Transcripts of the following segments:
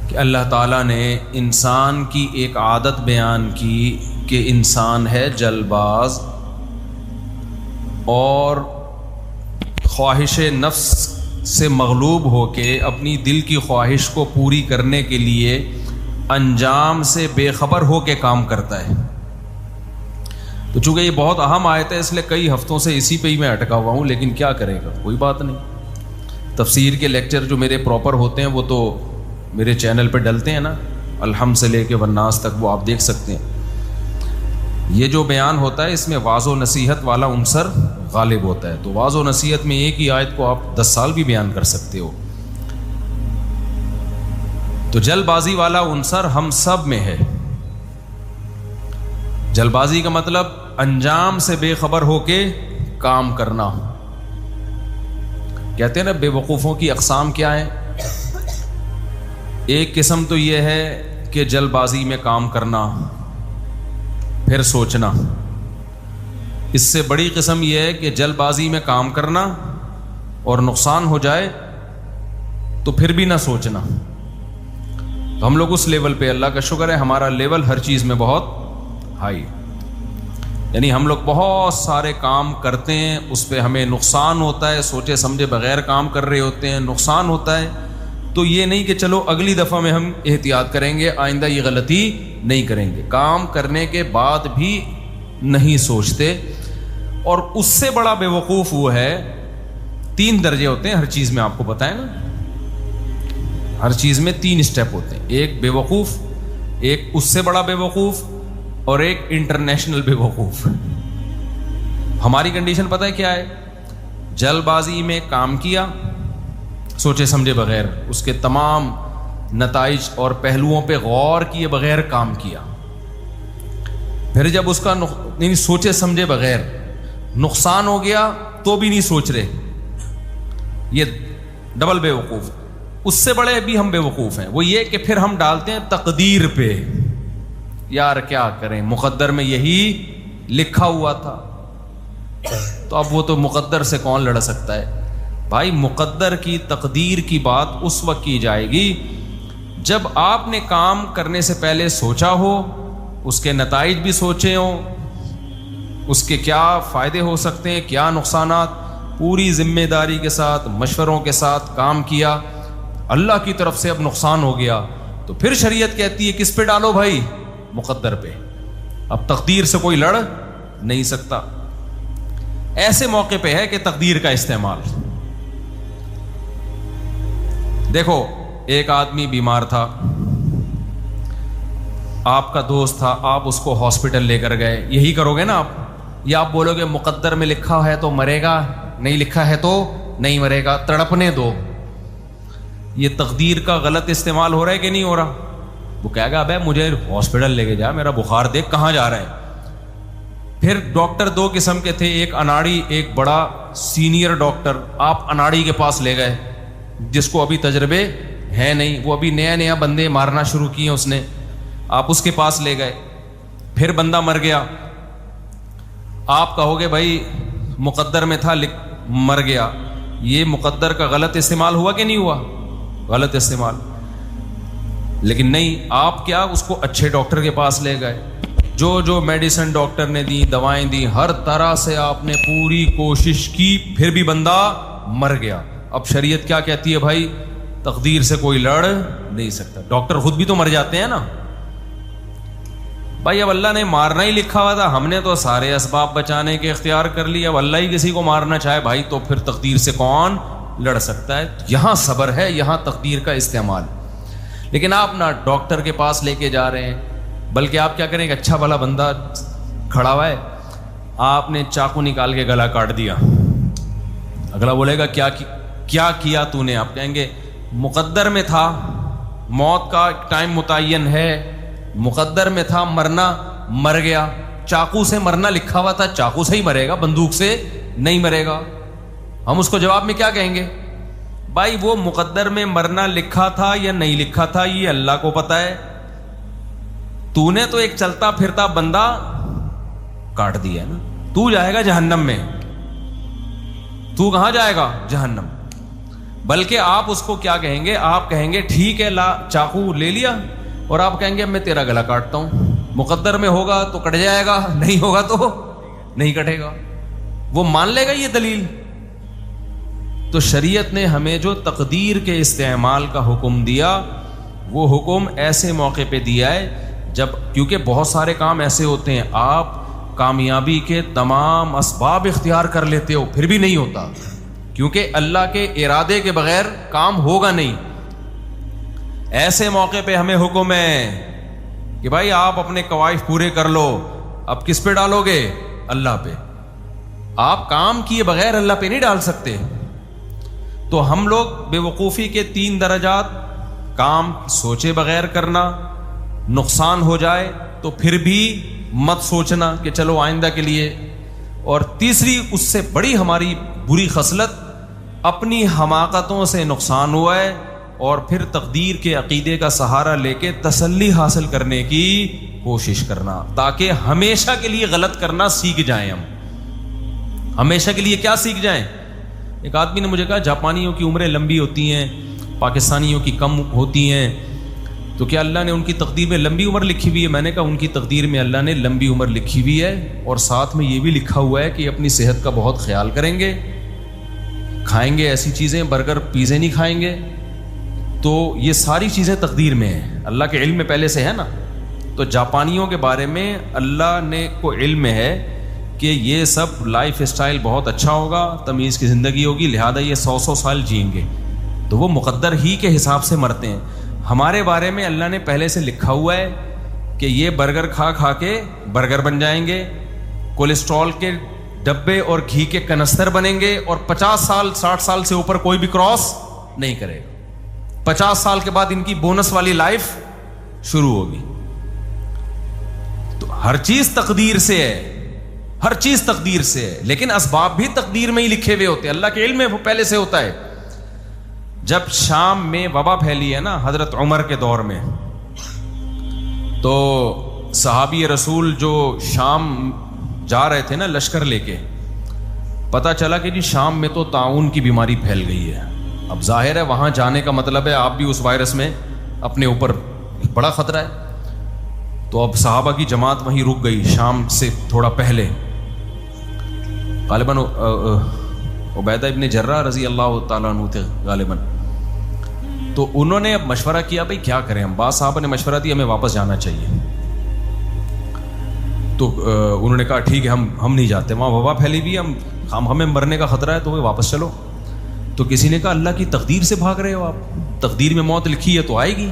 کہ اللہ تعالیٰ نے انسان کی ایک عادت بیان کی کہ انسان ہے جلد باز اور خواہش نفس سے مغلوب ہو کے اپنی دل کی خواہش کو پوری کرنے کے لیے انجام سے بے خبر ہو کے کام کرتا ہے. تو چونکہ یہ بہت اہم آیت ہے اس لیے کئی ہفتوں سے اسی پہ ہی میں اٹکا ہوا ہوں، لیکن کیا کرے گا، کوئی بات نہیں. تفسیر کے لیکچر جو میرے پراپر ہوتے ہیں وہ تو میرے چینل پہ ڈلتے ہیں نا، الحمد سے لے کے والناس تک، وہ آپ دیکھ سکتے ہیں. یہ جو بیان ہوتا ہے اس میں واعظ و نصیحت والا عنصر غالب ہوتا ہے. تو واعظ و نصیحت میں ایک ہی آیت کو آپ 10 سال بھی بیان کر سکتے ہو. تو جلد بازی والا عنصر ہم سب میں ہے. جلد بازی کا مطلب انجام سے بے خبر ہو کے کام کرنا. کہتے ہیں نا بے وقوفوں کی اقسام کیا ہیں. ایک قسم تو یہ ہے کہ جلد بازی میں کام کرنا پھر سوچنا. اس سے بڑی قسم یہ ہے کہ جلد بازی میں کام کرنا اور نقصان ہو جائے تو پھر بھی نہ سوچنا. تو ہم لوگ اس لیول پہ، اللہ کا شکر ہے ہمارا لیول ہر چیز میں بہت ہائی، یعنی ہم لوگ بہت سارے کام کرتے ہیں اس پہ ہمیں نقصان ہوتا ہے، سوچے سمجھے بغیر کام کر رہے ہوتے ہیں، نقصان ہوتا ہے. تو یہ نہیں کہ چلو اگلی دفعہ میں ہم احتیاط کریں گے، آئندہ یہ غلطی نہیں کریں گے. کام کرنے کے بعد بھی نہیں سوچتے. اور اس سے بڑا بے وقوف وہ ہے، 3 درجے ہوتے ہیں ہر چیز میں، آپ کو پتہ ہے نا، ہر چیز میں 3 اسٹیپ ہوتے ہیں. ایک بے وقوف، ایک اس سے بڑا بے وقوف، اور ایک انٹرنیشنل بے وقوف. ہماری کنڈیشن پتہ ہے کیا ہے؟ جلد بازی میں کام کیا سوچے سمجھے بغیر، اس کے تمام نتائج اور پہلوؤں پہ غور کیے بغیر کام کیا. پھر جب اس کا نہیں سوچے سمجھے بغیر نقصان ہو گیا تو بھی نہیں سوچ رہے، یہ ڈبل بے وقوف. اس سے بڑے بھی ہم بے وقوف ہیں، وہ یہ کہ پھر ہم ڈالتے ہیں تقدیر پہ، یار کیا کریں، مقدر میں یہی لکھا ہوا تھا. تو اب وہ تو مقدر سے کون لڑ سکتا ہے بھائی. مقدر کی تقدیر کی بات اس وقت کی جائے گی جب آپ نے کام کرنے سے پہلے سوچا ہو، اس کے نتائج بھی سوچے ہوں، اس کے کیا فائدے ہو سکتے ہیں، کیا نقصانات، پوری ذمہ داری کے ساتھ مشوروں کے ساتھ کام کیا. اللہ کی طرف سے اب نقصان ہو گیا تو پھر شریعت کہتی ہے کس پہ ڈالو بھائی؟ مقدر پہ. اب تقدیر سے کوئی لڑ نہیں سکتا. ایسے موقع پہ ہے کہ تقدیر کا استعمال. دیکھو ایک آدمی بیمار تھا، آپ کا دوست تھا، آپ اس کو ہاسپٹل لے کر گئے. یہی کرو گے نا آپ؟ یا آپ بولو گے مقدر میں لکھا ہے تو مرے گا، نہیں لکھا ہے تو نہیں مرے گا، تڑپنے دو. یہ تقدیر کا غلط استعمال ہو رہا ہے کہ نہیں ہو رہا؟ وہ کہے گا ابے مجھے ہاسپٹل لے کے جا، میرا بخار دیکھ کہاں جا رہا ہے. پھر ڈاکٹر 2 قسم کے تھے، ایک اناڑی، ایک بڑا سینئر ڈاکٹر. آپ اناڑی کے پاس لے گئے جس کو ابھی تجربے ہے نہیں، وہ ابھی نیا بندے مارنا شروع کیے اس نے، آپ اس کے پاس لے گئے. پھر بندہ مر گیا، آپ کہو گے بھائی مقدر میں تھا مر گیا. یہ مقدر کا غلط استعمال ہوا کہ نہیں ہوا؟ غلط استعمال. لیکن نہیں، آپ کیا اس کو اچھے ڈاکٹر کے پاس لے گئے، جو میڈیسن ڈاکٹر نے دی، دوائیں دی، ہر طرح سے آپ نے پوری کوشش کی، پھر بھی بندہ مر گیا. اب شریعت کیا کہتی ہے بھائی؟ تقدیر سے کوئی لڑ نہیں سکتا. ڈاکٹر خود بھی تو مر جاتے ہیں نا بھائی. اب اللہ نے مارنا ہی لکھا ہوا تھا، ہم نے تو سارے اسباب بچانے کے اختیار کر لیے. اب اللہ ہی کسی کو مارنا چاہے بھائی تو پھر تقدیر سے کون لڑ سکتا ہے؟ یہاں صبر ہے، یہاں تقدیر کا استعمال. لیکن آپ نہ ڈاکٹر کے پاس لے کے جا رہے ہیں، بلکہ آپ کیا کریں گے؟ اچھا بھلا بندہ کھڑا ہوا ہے، آپ نے چاقو نکال کے گلا کاٹ دیا. اگلا بولے گا کیا کیا تو نے؟ آپ کہیں گے مقدر میں تھا، موت کا ٹائم متعین ہے، مقدر میں تھا مرنا، مر گیا. چاقو سے مرنا لکھا ہوا تھا، چاقو سے ہی مرے گا، بندوق سے نہیں مرے گا. ہم اس کو جواب میں کیا کہیں گے؟ بھائی وہ مقدر میں مرنا لکھا تھا یا نہیں لکھا تھا یہ اللہ کو پتا ہے، تو نے تو ایک چلتا پھرتا بندہ کاٹ دیا نا. تو جائے گا جہنم میں. تو کہاں جائے گا؟ جہنم. بلکہ آپ اس کو کیا کہیں گے؟ آپ کہیں گے ٹھیک ہے لا چاقو لے لیا، اور آپ کہیں گے اب میں تیرا گلا کاٹتا ہوں، مقدر میں ہوگا تو کٹ جائے گا، نہیں ہوگا تو نہیں کٹے گا، وہ مان لے گا یہ دلیل؟ تو شریعت نے ہمیں جو تقدیر کے استعمال کا حکم دیا، وہ حکم ایسے موقع پہ دیا ہے جب، کیونکہ بہت سارے کام ایسے ہوتے ہیں آپ کامیابی کے تمام اسباب اختیار کر لیتے ہو پھر بھی نہیں ہوتا، کیونکہ اللہ کے ارادے کے بغیر کام ہوگا نہیں۔ ایسے موقع پہ ہمیں حکم ہے کہ بھائی آپ اپنے قوائف پورے کر لو، اب کس پہ ڈالو گے؟ اللہ پہ۔ آپ کام کیے بغیر اللہ پہ نہیں ڈال سکتے۔ تو ہم لوگ بے وقوفی کے 3 درجات: کام سوچے بغیر کرنا، نقصان ہو جائے تو پھر بھی مت سوچنا کہ چلو آئندہ کے لیے، اور تیسری اس سے بڑی ہماری بری خصلت، اپنی حماقتوں سے نقصان ہوا ہے اور پھر تقدیر کے عقیدے کا سہارا لے کے تسلی حاصل کرنے کی کوشش کرنا، تاکہ ہمیشہ کے لیے غلط کرنا سیکھ جائیں۔ ہم ہمیشہ کے لیے کیا سیکھ جائیں؟ ایک آدمی نے مجھے کہا جاپانیوں کی عمریں لمبی ہوتی ہیں، پاکستانیوں کی کم ہوتی ہیں، تو کیا اللہ نے ان کی تقدیر میں لمبی عمر لکھی ہوئی ہے؟ میں نے کہا ان کی تقدیر میں اللہ نے لمبی عمر لکھی ہوئی ہے، اور ساتھ میں یہ بھی لکھا ہوا ہے کہ اپنی صحت کا بہت خیال کریں گے، کھائیں گے ایسی چیزیں، برگر پیزے نہیں کھائیں گے۔ تو یہ ساری چیزیں تقدیر میں ہیں، اللہ کے علم میں پہلے سے ہے نا۔ تو جاپانیوں کے بارے میں اللہ نے کو علم ہے کہ یہ سب لائف اسٹائل بہت اچھا ہوگا، تمیز کی زندگی ہوگی، لہذا یہ 100 سال جئیں گے، تو وہ مقدر ہی کے حساب سے مرتے ہیں۔ ہمارے بارے میں اللہ نے پہلے سے لکھا ہوا ہے کہ یہ برگر کھا کھا کے برگر بن جائیں گے، کولیسٹرول کے ڈبے اور گھی کے کنستر بنیں گے، اور 50 سال 60 سال سے اوپر کوئی بھی کراس نہیں کرے گا۔ 50 سال کے بعد ان کی بونس والی لائف شروع ہوگی۔ تو ہر چیز تقدیر سے ہے، ہر چیز تقدیر سے ہے، لیکن اسباب بھی تقدیر میں ہی لکھے ہوئے ہوتے ہیں، اللہ کے علم میں وہ پہلے سے ہوتا ہے۔ جب شام میں وبا پھیلی ہے نا حضرت عمر کے دور میں، تو صحابی رسول جو شام جا رہے تھے نا لشکر لے کے، پتہ چلا کہ جی شام میں تو طاعون کی بیماری پھیل گئی ہے۔ اب ظاہر ہے وہاں جانے کا مطلب ہے آپ بھی اس وائرس میں اپنے اوپر بڑا خطرہ ہے۔ تو اب صحابہ کی جماعت وہیں رک گئی شام سے تھوڑا پہلے، غالباً عبیدہ ابن جرہ رضی اللہ تعالیٰ عنہ تھے غالباً۔ تو انہوں نے اب مشورہ کیا بھائی کیا کریں ہم، بعض صحابہ نے مشورہ دیا ہمیں واپس جانا چاہیے۔ تو انہوں نے کہا ٹھیک ہے ہم نہیں جاتے، وہاں وبا پھیلی ہوئی ہے، ہمیں مرنے کا خطرہ ہے، تو وہ واپس چلو۔ تو کسی نے کہا اللہ کی تقدیر سے بھاگ رہے ہو آپ، تقدیر میں موت لکھی ہے تو آئے گی،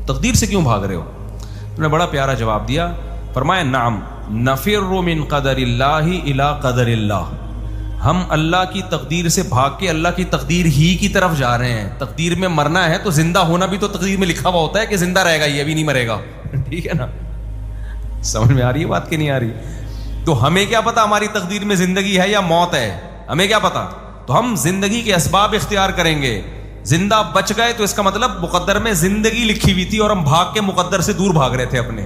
تقدیر سے کیوں بھاگ رہے ہو؟ انہوں نے بڑا پیارا جواب دیا، فرمایا نعم نفر من قدر اللہ الی قدر اللہ، ہم اللہ کی تقدیر سے بھاگ کے اللہ کی تقدیر ہی کی طرف جا رہے ہیں۔ تقدیر میں مرنا ہے تو زندہ ہونا بھی تو تقدیر میں لکھا ہوا ہوتا ہے کہ زندہ رہے گا، یہ ابھی نہیں مرے گا، ٹھیک ہے نا؟ سمجھ میں آ رہی ہے بات کہ نہیں آ رہی؟ تو ہمیں کیا پتا ہماری تقدیر میں زندگی ہے یا موت ہے، ہمیں کیا پتا؟ تو ہم زندگی کے اسباب اختیار کریں گے۔ زندہ بچ گئے تو اس کا مطلب مقدر میں زندگی لکھی ہوئی تھی اور ہم بھاگ کے مقدر سے دور بھاگ رہے تھے اپنے،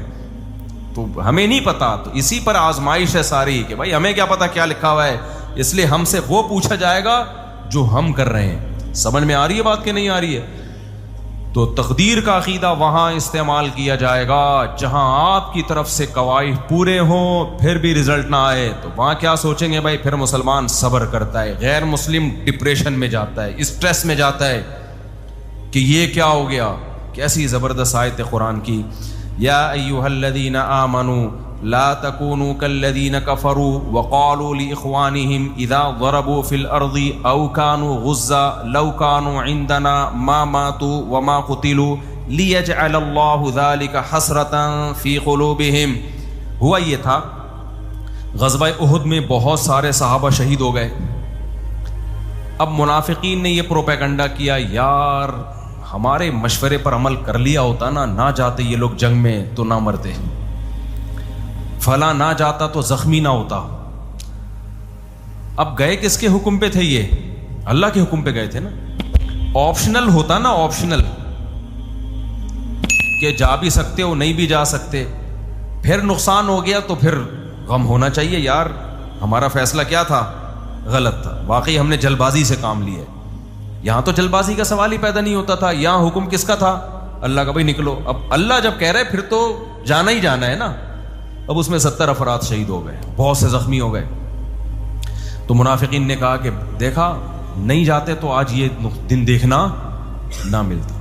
تو ہمیں نہیں پتا۔ تو اسی پر آزمائش ہے ساری کہ بھائی ہمیں کیا پتا کیا لکھا ہوا ہے، اس لیے ہم سے وہ پوچھا جائے گا جو ہم کر رہے ہیں۔ سمجھ میں آ رہی ہے بات کہ نہیں آ رہی ہے؟ تو تقدیر کا عقیدہ وہاں استعمال کیا جائے گا جہاں آپ کی طرف سے قواعد پورے ہوں پھر بھی رزلٹ نہ آئے، تو وہاں کیا سوچیں گے بھائی پھر مسلمان صبر کرتا ہے، غیر مسلم ڈپریشن میں جاتا ہے، اسٹریس میں جاتا ہے کہ یہ کیا ہو گیا۔ کیسی زبردست آیت قرآن کی، یا ایھا الذین آمنوا لا تکونوا کالذین کفروا وقالوا لاخوانہم اذا ضربوا فی الارض او کانوا غزا لو کانوا عندنا ما ماتوا وما قتلوا لیجعل اللہ ذلک حسرۃ فی قلوبہم۔ ہوا یہ تھا غزوہ احد میں بہت سارے صحابہ شہید ہو گئے۔ اب منافقین نے یہ پروپیگنڈا کیا یار ہمارے مشورے پر عمل کر لیا ہوتا نا، نہ جاتے یہ لوگ جنگ میں تو نہ مرتے، فلاں نہ جاتا تو زخمی نہ ہوتا۔ اب گئے کس کے حکم پہ تھے؟ یہ اللہ کے حکم پہ گئے تھے نا۔ آپشنل ہوتا نا، آپشنل کہ جا بھی سکتے ہو نہیں بھی جا سکتے، پھر نقصان ہو گیا تو پھر غم ہونا چاہیے یار ہمارا فیصلہ کیا تھا، غلط تھا، واقعی ہم نے جلد بازی سے کام لیا ہے۔ یہاں تو جلد بازی کا سوال ہی پیدا نہیں ہوتا تھا, یہاں حکم کس کا تھا؟ اللہ کا, بھائی نکلو. اب اللہ جب کہہ رہے پھر تو جانا ہی جانا ہے نا. اب اس میں 70 افراد شہید ہو گئے, بہت سے زخمی ہو گئے. تو منافقین نے کہا کہ دیکھا نہیں جاتے تو آج یہ دن دیکھنا نہ ملتا.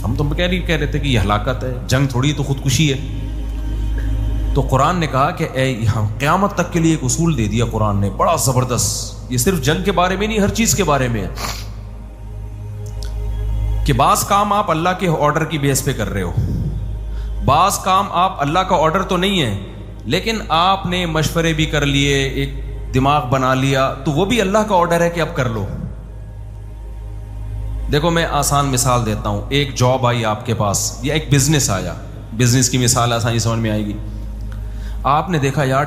ہم تو کہہ رہے تھے کہ یہ ہلاکت ہے, جنگ تھوڑی تو خودکشی ہے. تو قرآن نے کہا کہ اے یہاں قیامت تک کے لیے ایک اصول دے دیا قرآن نے بڑا زبردست. یہ صرف جنگ کے بارے میں نہیں, ہر چیز کے بارے میں ہے کہ بعض کام آپ اللہ کے آرڈر کی بیس پہ کر رہے ہو, بعض کام آپ اللہ کا آرڈر تو نہیں ہے لیکن آپ نے مشورے بھی کر لیے, ایک دماغ بنا لیا, تو وہ بھی اللہ کا آرڈر ہے کہ اب کر لو. دیکھو میں آسان مثال دیتا ہوں. ایک جاب آئی آپ کے پاس یا ایک بزنس آیا, بزنس کی مثال آسانی سمجھ میں آئے گی. آپ نے دیکھا یار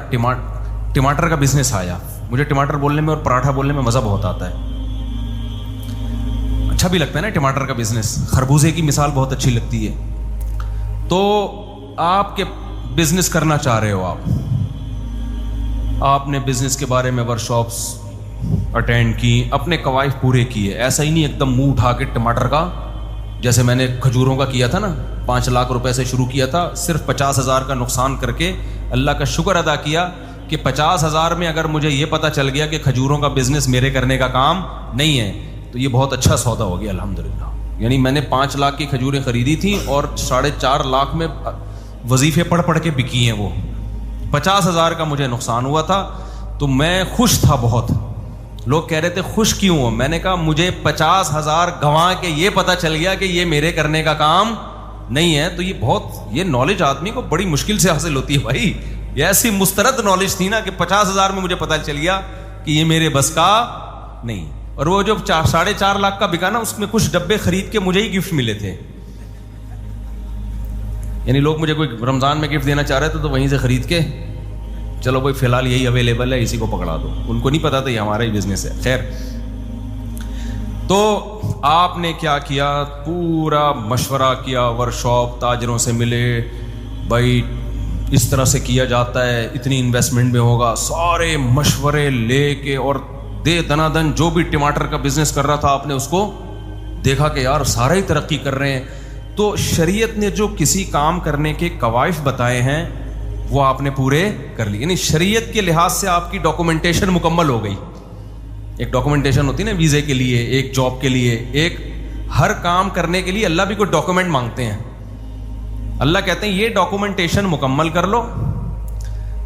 ٹماٹر کا بزنس آیا, مجھے ٹماٹر بولنے میں اور پراٹھا بولنے میں مزہ بہت آتا ہے, اچھا بھی لگتا ہے نا ٹماٹر کا بزنس. خربوزے کی مثال بہت اچھی لگتی ہے. تو آپ کے بزنس کرنا چاہ رہے ہو, آپ نے بزنس کے بارے میں ورک شاپس اٹینڈ کی, اپنے قواعد پورے کیے. ایسا ہی نہیں ایک دم منہ اٹھا کے ٹماٹر کا, جیسے میں نے کھجوروں کا کیا تھا نا, 5 لاکھ روپے سے شروع کیا تھا, صرف 50,000 کا نقصان کر کے اللہ کا شکر ادا کیا کہ 50,000 میں اگر مجھے یہ پتا چل گیا کہ کھجوروں کا بزنس میرے کرنے کا کام نہیں ہے تو یہ بہت اچھا سودا ہو گیا الحمدللہ. یعنی میں نے 5 لاکھ کی کھجوریں خریدی تھیں اور 4.5 لاکھ میں وظیفے پڑھ کے بکی ہیں. وہ 50,000 کا مجھے نقصان ہوا تھا تو میں خوش تھا بہت. لوگ کہہ رہے تھے خوش کیوں ہو؟ میں نے کہا مجھے 50,000 گنوا کے یہ پتا چل گیا کہ یہ میرے کرنے کا کام نہیں ہے. تو یہ نالج آدمی کو بڑی مشکل سے حاصل ہوتی ہے بھائی. یہ ایسی مسترد نالج تھی نا کہ 50,000 میں مجھے پتا چل گیا کہ یہ میرے بس کا نہیں. اور وہ جو 4.5 لاکھ کا بکا نا, اس میں کچھ ڈبے خرید کے مجھے ہی گفٹ ملے تھے. یعنی لوگ مجھے کوئی رمضان میں گفٹ دینا چاہ رہے تھے تو وہیں سے خرید کے چلو بھائی فی الحال یہی اویلیبل ہے, اسی کو پکڑا دو. ان کو نہیں پتا تھا یہ ہمارا ہی بزنس ہے. خیر, تو آپ نے کیا کیا, پورا مشورہ کیا, ورک شاپ تاجروں سے ملے, بھائی اس طرح سے کیا جاتا ہے, اتنی انویسٹمنٹ میں ہوگا, سارے مشورے لے کے, اور دے دنا دن جو بھی ٹماٹر کا بزنس کر رہا تھا آپ نے اس کو دیکھا کہ یار سارے ہی ترقی کر رہے ہیں. تو شریعت نے جو کسی کام کرنے کے قواعد بتائے ہیں وہ آپ نے پورے کر لی. یعنی شریعت کے لحاظ سے آپ کی ڈاکومنٹیشن مکمل ہو گئی. ایک ڈاکومنٹیشن ہوتی ہے نا ویزے کے لیے, ایک جاب کے لیے, ایک ہر کام کرنے کے لیے اللہ بھی کوئی ڈاکومنٹ مانگتے ہیں. اللہ کہتے ہیں یہ ڈاکومنٹیشن مکمل کر لو,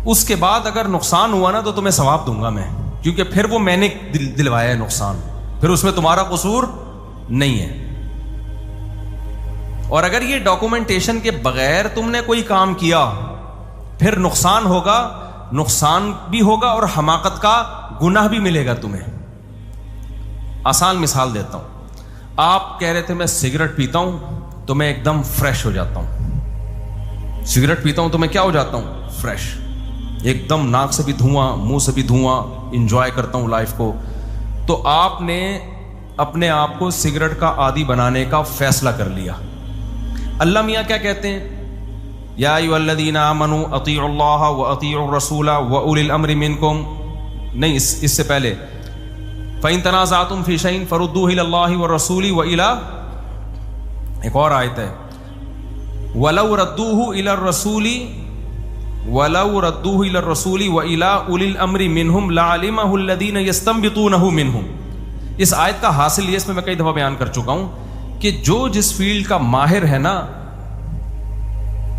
اس کے بعد اگر نقصان ہوا نا تو تمہیں ثواب دوں گا میں, کیونکہ پھر وہ میں نے دلوایا ہے نقصان, پھر اس میں تمہارا قصور نہیں ہے. اور اگر یہ ڈاکومنٹیشن کے بغیر تم نے کوئی کام کیا پھر نقصان ہوگا, نقصان بھی ہوگا اور حماقت کا گناہ بھی ملے گا تمہیں. آسان مثال دیتا ہوں. آپ کہہ رہے تھے میں سگریٹ پیتا ہوں تو میں ایک دم فریش ہو جاتا ہوں. سگریٹ پیتا ہوں تو میں کیا ہو جاتا ہوں؟ فریش, ایک دم ناک سے بھی دھواں, منہ سے بھی دھواں, انجوائے کرتا ہوں لائف کو. تو آپ نے اپنے آپ کو سگریٹ کا عادی بنانے کا فیصلہ کر لیا. اللہ میاں کیا کہتے ہیں؟ یا ایھا الذین آمنوا اطیعوا اللہ واطیعوا الرسول واولی الامر منکم. نہیں, اس سے پہلے فإن تنازعتم فی شیء فردوہ الی اللہ والرسول والی, ایک اور آیت ہے ولو ردوہ الی الرسول والی اولی الامر منہم لعلمہ الذین یستنبطونہ منہم. اس آیت کا حاصل یہ, اس میں کئی دفعہ بیان کر چکا ہوں کہ جو جس فیلڈ کا ماہر ہے نا,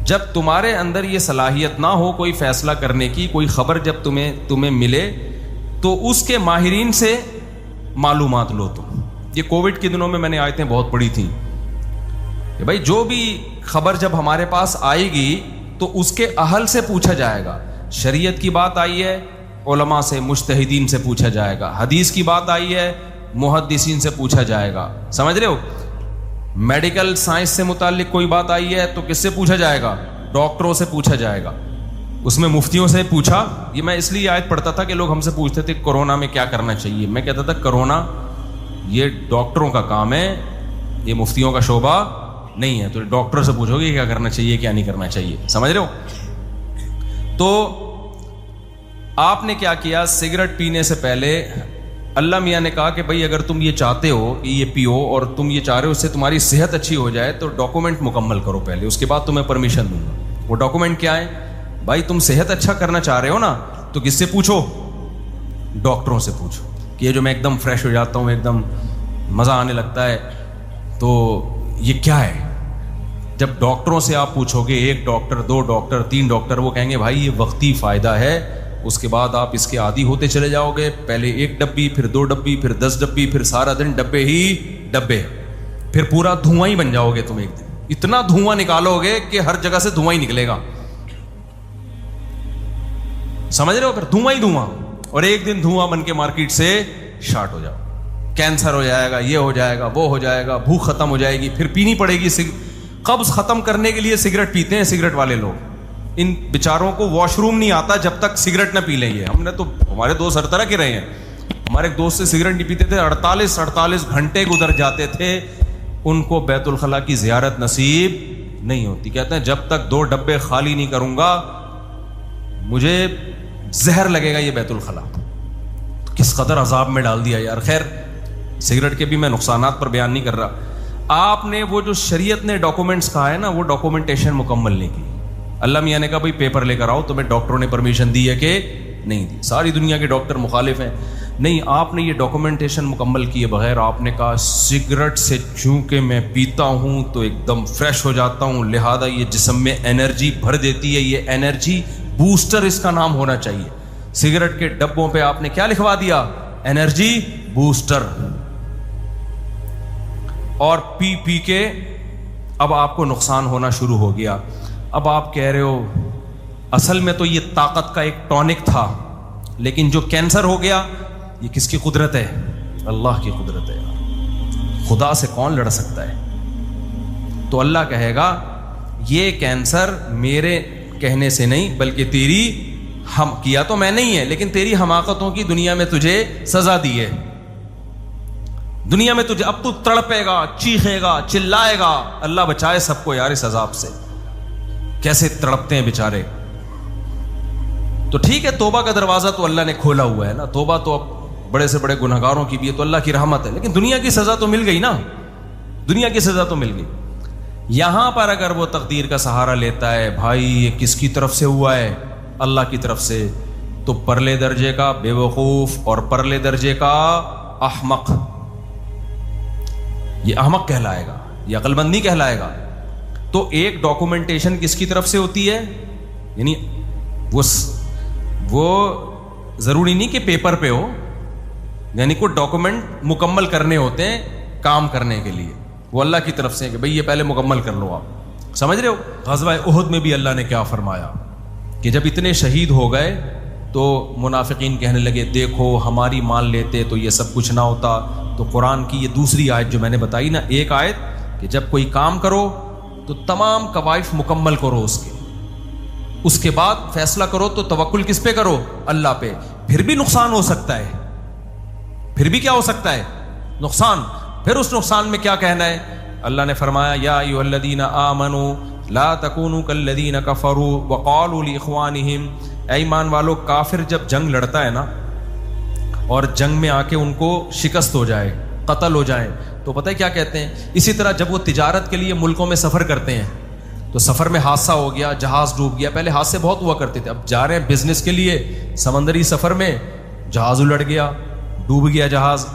جب تمہارے اندر یہ صلاحیت نہ ہو کوئی فیصلہ کرنے کی, کوئی خبر جب تمہیں ملے تو اس کے ماہرین سے معلومات لو. تم یہ کووڈ کے دنوں میں میں نے آیتیں بہت پڑھی تھیں کہ بھائی جو بھی خبر جب ہمارے پاس آئے گی تو اس کے اہل سے پوچھا جائے گا. شریعت کی بات آئی ہے علماء سے, مجتہدین سے پوچھا جائے گا. حدیث کی بات آئی ہے محدثین سے پوچھا جائے گا. سمجھ رہے ہو؟ میڈیکل سائنس سے متعلق کوئی بات آئی ہے تو کس سے پوچھا جائے گا؟ ڈاکٹروں سے پوچھا جائے گا. اس میں مفتیوں سے پوچھا. یہ میں اس لیے آیت پڑھتا تھا کہ لوگ ہم سے پوچھتے تھے کورونا میں کیا کرنا چاہیے. میں کہتا تھا کورونا یہ ڈاکٹروں کا کام ہے, یہ مفتیوں کا شعبہ نہیں ہے. تو ڈاکٹر سے پوچھو گے کیا کرنا چاہیے کیا نہیں کرنا چاہیے. سمجھ رہے ہو؟ تو آپ نے کیا کیا, سگریٹ پینے سے پہلے اللہ میاں نے کہا کہ بھائی اگر تم یہ چاہتے ہو کہ یہ پیو اور تم یہ چاہ رہے ہو اس سے تمہاری صحت اچھی ہو جائے تو ڈاکومنٹ مکمل کرو پہلے, اس کے بعد تمہیں پرمیشن دوں گا. وہ ڈاکومنٹ کیا ہے؟ بھائی تم صحت اچھا کرنا چاہ رہے ہو نا, تو کس سے پوچھو؟ ڈاکٹروں سے پوچھو کہ یہ جو میں ایک دم فریش ہو جاتا ہوں, ایک دم مزہ آنے لگتا ہے, تو یہ کیا ہے؟ جب ڈاکٹروں سے آپ پوچھو گے, 1 ڈاکٹر 2 ڈاکٹر 3 ڈاکٹر, وہ کہیں گے بھائی یہ وقتی فائدہ ہے, اس کے بعد آپ اس کے عادی ہوتے چلے جاؤ گے. پہلے 1 ڈبی, پھر 2 ڈبی, پھر 10 ڈبی, پھر سارا دن ڈبے ہی ڈبے, پھر پورا دھواں ہی بن جاؤ گے تم. ایک دن اتنا دھواں نکالو گے کہ ہر جگہ سے دھواں ہی نکلے گا, سمجھ رہے ہو؟ پھر دھواں ہی دھواں, اور ایک دن دھواں بن کے مارکیٹ سے شارٹ ہو جاؤ, کینسر ہو جائے گا, یہ ہو جائے گا, وہ ہو جائے گا, بھوک ختم ہو جائے گی, پھر پینی پڑے گی. قبض ختم کرنے کے لیے سگریٹ پیتے ہیں سگریٹ والے لوگ, ان بیچاروں کو واش روم نہیں آتا جب تک سگریٹ نہ پی لیں. یہ ہم نے تو, ہمارے دوست ہر طرح کے رہے ہیں. ہمارے ایک دوست سے سگریٹ نہیں پیتے تھے, 48 گھنٹے گزر جاتے تھے, ان کو بیت الخلاء کی زیارت نصیب نہیں ہوتی. کہتے ہیں جب تک 2 ڈبے خالی نہیں کروں گا مجھے زہر لگے گا یہ بیت الخلاء. کس قدر عذاب میں ڈال دیا یار. خیر, سگریٹ کے بھی میں نقصانات پر بیان نہیں کر رہا. آپ نے وہ جو شریعت نے ڈاکومنٹس کہا ہے نا, وہ ڈاکومنٹیشن مکمل نہیں کی. اللہ میاں نے کہا بھائی پیپر لے کر آؤ, تمہیں ڈاکٹروں نے پرمیشن دی ہے کہ نہیں دی؟ ساری دنیا کے ڈاکٹر مخالف ہیں. نہیں, آپ نے یہ ڈاکومنٹیشن مکمل کیے بغیر آپ نے کہا سگریٹ سے چونکہ میں پیتا ہوں تو ایک دم فریش ہو جاتا ہوں, لہذا یہ جسم میں انرجی بھر دیتی ہے, یہ انرجی بوسٹر اس کا نام ہونا چاہیے. سگریٹ کے ڈبوں پہ آپ نے کیا لکھوا دیا؟ Energy booster. اور پی کے اب آپ کو نقصان ہونا شروع ہو گیا. اب آپ کہہ رہے ہو اصل میں تو یہ طاقت کا ایک ٹونک تھا, لیکن جو کینسر ہو گیا یہ کس کی قدرت ہے؟ اللہ کی قدرت ہے. خدا سے کون لڑ سکتا ہے؟ تو اللہ کہے گا یہ کینسر میرے کہنے سے نہیں بلکہ تیری ہم کیا تو میں نہیں ہے, لیکن تیری حماقتوں کی دنیا میں تجھے سزا دی ہے. دنیا میں تجھے اب تو تڑپے گا, چیخے گا, چلائے گا. اللہ بچائے سب کو یار اس عذاب سے. کیسے تڑپتے ہیں بیچارے. تو ٹھیک ہے, توبہ کا دروازہ تو اللہ نے کھولا ہوا ہے نا, توبہ تو اب بڑے سے بڑے گنہگاروں کی بھی ہے, تو اللہ کی رحمت ہے. لیکن دنیا کی سزا تو مل گئی نا, دنیا کی سزا تو مل گئی. یہاں پر اگر وہ تقدیر کا سہارا لیتا ہے, بھائی یہ کس کی طرف سے ہوا ہے؟ اللہ کی طرف سے, تو پرلے درجے کا بے وقوف اور پرلے درجے کا احمق, یہ احمق کہلائے گا, یہ عقل مند نہیں کہلائے گا. تو ایک ڈاکومنٹیشن کس کی طرف سے ہوتی ہے؟ یعنی وہ ضروری نہیں کہ پیپر پہ ہو, یعنی کوئی ڈاکومنٹ مکمل کرنے ہوتے ہیں کام کرنے کے لیے, وہ اللہ کی طرف سے کہ بھئی یہ پہلے مکمل کر لو. آپ سمجھ رہے ہو؟ غزوہ احد میں بھی اللہ نے کیا فرمایا کہ جب اتنے شہید ہو گئے تو منافقین کہنے لگے دیکھو ہماری مان لیتے تو یہ سب کچھ نہ ہوتا. تو قرآن کی یہ دوسری آیت جو میں نے بتائی نا, ایک آیت کہ جب کوئی کام کرو تو تمام قوائف مکمل کرو اس کے بعد فیصلہ کرو, تو توکل کس پہ کرو؟ اللہ پہ. پھر بھی نقصان ہو سکتا ہے, پھر بھی کیا ہو سکتا ہے؟ نقصان. پھر اس نقصان میں کیا کہنا ہے؟ اللہ نے فرمایا یا ایھا الذین آمنوا لا تکونوا کالذین کفروا وقالوا لاخوانہم, اے ایمان والو, کافر جب جنگ لڑتا ہے نا اور جنگ میں آ کے ان کو شکست ہو جائے, قتل ہو جائے, تو پتہ ہے کیا کہتے ہیں؟ اسی طرح جب وہ تجارت کے لیے ملکوں میں سفر کرتے ہیں تو سفر میں حادثہ ہو گیا, جہاز ڈوب گیا. پہلے حادثے بہت ہوا کرتے تھے, اب جا رہے ہیں بزنس کے لیے سمندری سفر میں, جہاز الٹ گیا, ڈوب گیا جہاز,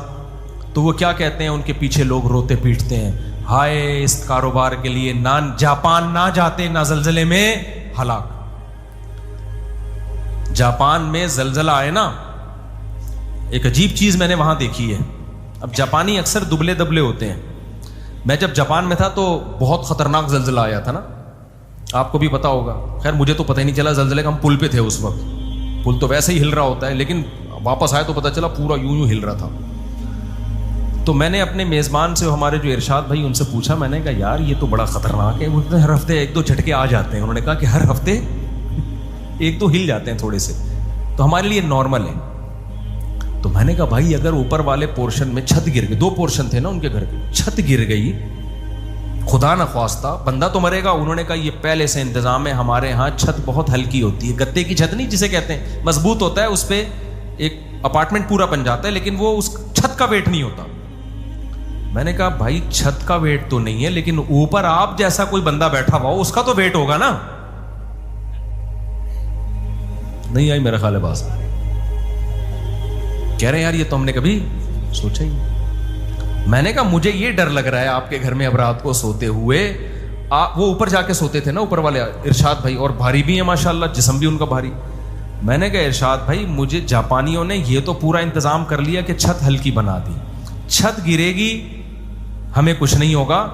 تو وہ کیا کہتے ہیں؟ ان کے پیچھے لوگ روتے پیٹتے ہیں, ہائے اس کاروبار کے لیے نہ جاپان نہ جاتے, نہ زلزلے میں ہلاک. جاپان میں زلزلہ آئے نا, ایک عجیب چیز میں نے وہاں دیکھی ہے. اب جاپانی اکثر دبلے دبلے ہوتے ہیں. میں جب جاپان میں تھا تو بہت خطرناک زلزلہ آیا تھا نا, آپ کو بھی پتا ہوگا. خیر مجھے تو پتہ ہی نہیں چلا زلزلے کا, ہم پل پہ تھے اس وقت, پل تو ویسے ہی ہل رہا ہوتا ہے, لیکن واپس آئے تو پتہ چلا پورا یوں ہل رہا تھا. تو میں نے اپنے میزبان سے, ہمارے جو ارشاد بھائی, ان سے پوچھا, میں نے کہا یار یہ تو بڑا خطرناک ہے. وہ ہر ہفتے 1-2 جھٹکے آ جاتے ہیں. انہوں نے کہا کہ ہر ہفتے 1-2 ہل جاتے ہیں تھوڑے سے, تو ہمارے لیے نارمل ہے. تو میں نے کہا بھائی اگر اوپر والے پورشن میں چھت گر گئی, 2 پورشن تھے نا ان کے گھر کے, چھت گر گئی خدا نہ خواستہ, بندہ تو مرے گا. انہوں نے کہا یہ پہلے سے انتظام ہے, ہمارے ہاں چھت بہت ہلکی ہوتی ہے, گتے کی چھت نہیں جسے کہتے ہیں, مضبوط ہوتا ہے, اس پہ ایک اپارٹمنٹ پورا بن جاتا ہے لیکن وہ اس چھت کا ویٹ نہیں ہوتا. میں نے کہا بھائی چھت کا ویٹ تو نہیں ہے لیکن اوپر آپ جیسا کوئی بندہ بیٹھا ہوا ہو اس کا تو ویٹ ہوگا نا. نہیں آئی میرا خیال ہے بات. کہہ رہے ہیں یار یہ تو ہم نے کبھی سوچا ہی. میں نے کہا مجھے یہ ڈر لگ رہا ہے آپ کے گھر میں اب رات کو سوتے ہوئے, وہ اوپر جا کے سوتے تھے نا اوپر والے ارشاد بھائی, اور بھاری بھی ہیں ماشاءاللہ, جسم بھی ان کا بھاری. میں نے کہا ارشاد بھائی مجھے جاپانیوں نے یہ تو پورا انتظام کر لیا کہ چھت ہلکی بنا دی, چھت گرے گی ہمیں کچھ نہیں ہوگا,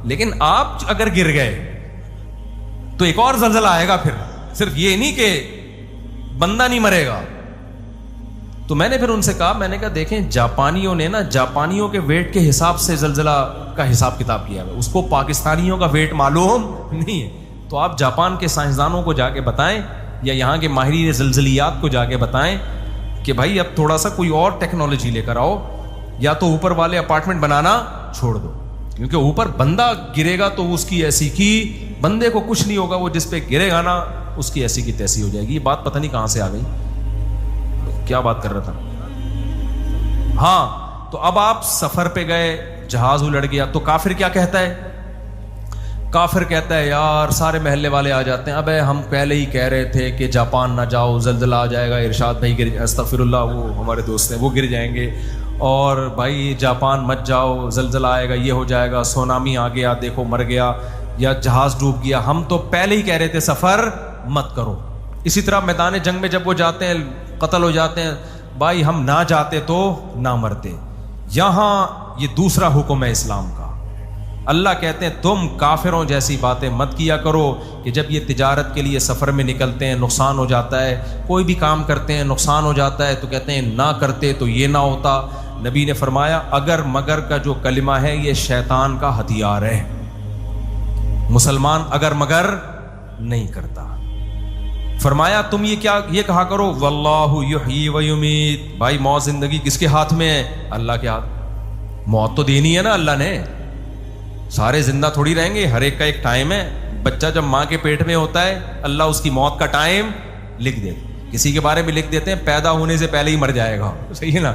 لیکن آپ اگر گر گئے تو ایک اور زلزلہ آئے گا, پھر صرف یہ نہیں کہ بندہ نہیں مرے گا. تو میں نے پھر ان سے کہا, میں نے کہا دیکھیں جاپانیوں نے نا جاپانیوں کے ویٹ کے حساب سے زلزلہ کا حساب کتاب کیا ہے, اس کو پاکستانیوں کا ویٹ معلوم نہیں ہے. تو آپ جاپان کے سائنسدانوں کو جا کے بتائیں یا یہاں کے ماہرین زلزلیات کو جا کے بتائیں کہ بھائی اب تھوڑا سا کوئی اور ٹیکنالوجی لے کر آؤ, یا تو اوپر والے اپارٹمنٹ بنانا چھوڑ دو, کیونکہ اوپر بندہ گرے گا تو اس کی ایسی کی بندے کو کچھ نہیں ہوگا, وہ جس پہ گرے گا نا اس کی ایسی کی تیسی ہو جائے گی. یہ بات پتہ نہیں کہاں سے آ گئی, کیا بات کر رہا تھا. ہاں تو اب آپ سفر پہ گئے, جہاز الڑ گیا, تو کافر کیا کہتا ہے؟ کافر کہتا ہے یار سارے محلے والے آ جاتے ہیں, ابے ہم پہلے ہی کہہ رہے تھے کہ جاپان نہ جاؤ زلزلہ آ جائے گا, ارشاد بھائی گر, استغفر اللہ وہ ہمارے دوست ہیں وہ گر جائیں گے, اور بھائی جاپان مت جاؤ زلزلہ آئے گا, یہ ہو جائے گا, سونامی آ گیا دیکھو مر گیا, یا جہاز ڈوب گیا. ہم تو پہلے ہی کہہ رہے تھے سفر مت کرو. اسی طرح میدان جنگ میں جب وہ جاتے ہیں قتل ہو جاتے ہیں, بھائی ہم نہ جاتے تو نہ مرتے. یہاں یہ دوسرا حکم ہے اسلام کا. اللہ کہتے ہیں تم کافروں جیسی باتیں مت کیا کرو کہ جب یہ تجارت کے لیے سفر میں نکلتے ہیں نقصان ہو جاتا ہے, کوئی بھی کام کرتے ہیں نقصان ہو جاتا ہے تو کہتے ہیں نہ کرتے تو یہ نہ ہوتا. نبی نے فرمایا اگر مگر کا جو کلمہ ہے یہ شیطان کا ہتھیار ہے, مسلمان اگر مگر نہیں کرتا. فرمایا تم یہ کیا یہ کہا کرو واللہ یحیی و یمیت, بھائی موت زندگی کس کے ہاتھ میں ہے؟ اللہ کے ہاتھ. موت تو دینی ہے نا اللہ نے, سارے زندہ تھوڑی رہیں گے, ہر ایک کا ایک ٹائم ہے. بچہ جب ماں کے پیٹ میں ہوتا ہے اللہ اس کی موت کا ٹائم لکھ دیتے. کسی کے بارے میں لکھ دیتے ہیں پیدا ہونے سے پہلے ہی مر جائے گا, صحیح ہے نا,